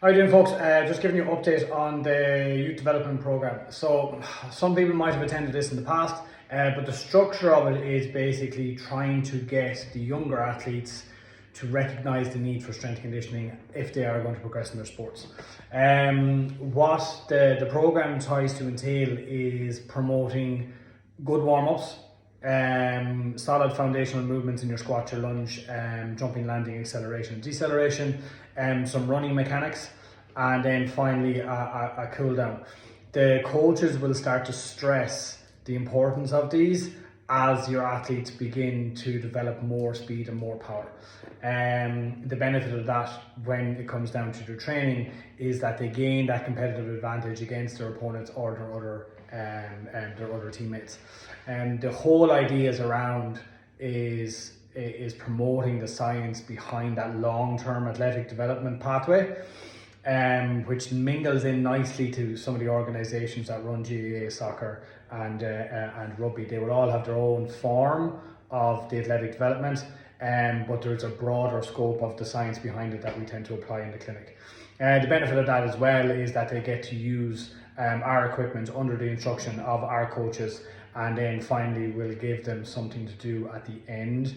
How are you doing, folks? Just giving you an update on the youth development program. So some people might have attended this in the past, but the structure of it is basically trying to get the younger athletes to recognise the need for strength conditioning if they are going to progress in their sports. What the program tries to entail is promoting good warm-ups, solid foundational movements in your squat, your lunge, jumping, landing, acceleration, deceleration, some running mechanics, and then finally a cool down. The coaches will start to stress the importance of these as your athletes begin to develop more speed and more power. The benefit of that when it comes down to their training is that they gain that competitive advantage against their opponents or their other teammates. And the whole idea is promoting the science behind that long-term athletic development pathway, which mingles in nicely to some of the organisations that run GAA soccer and rugby. They will all have their own form of the athletic development, but there's a broader scope of the science behind it that we tend to apply in the clinic. The benefit of that as well is that they get to use our equipment under the instruction of our coaches, and then finally we'll give them something to do at the end.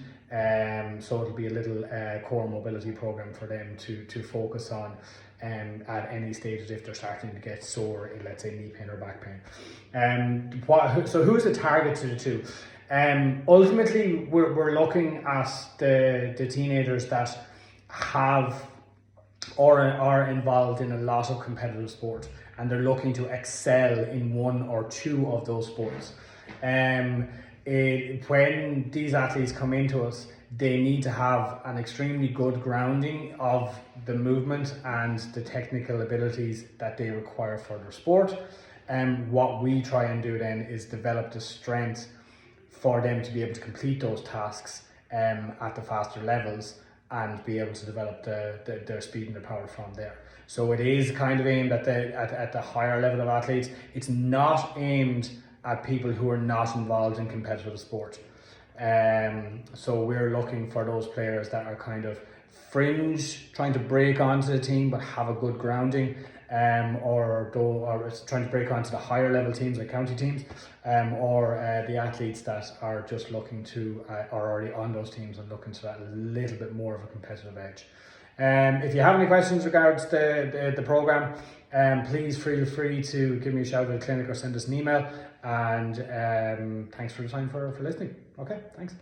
So it'll be a little core mobility program for them to focus on at any stage if they're starting to get sore, let's say knee pain or back pain. So who's the target to the two? Ultimately, we're looking at the teenagers that have or are involved in a lot of competitive sport, and they're looking to excel in one or two of those sports. When these athletes come into us, they need to have an extremely good grounding of the movement and the technical abilities that they require for their sport. And what we try and do then is develop the strength for them to be able to complete those tasks at the faster levels and be able to develop their speed and their power from there. So it is kind of aimed at the higher level of athletes. It's not aimed at people who are not involved in competitive sport. So we're looking for those players that are kind of fringe, trying to break onto the team but have a good grounding, or trying to break onto the higher level teams like county teams, or the athletes that are just looking to are already on those teams and looking to that little bit more of a competitive edge. If you have any questions regards the program, please feel free to give me a shout at the clinic or send us an email. And thanks for the time for listening. Okay, thanks.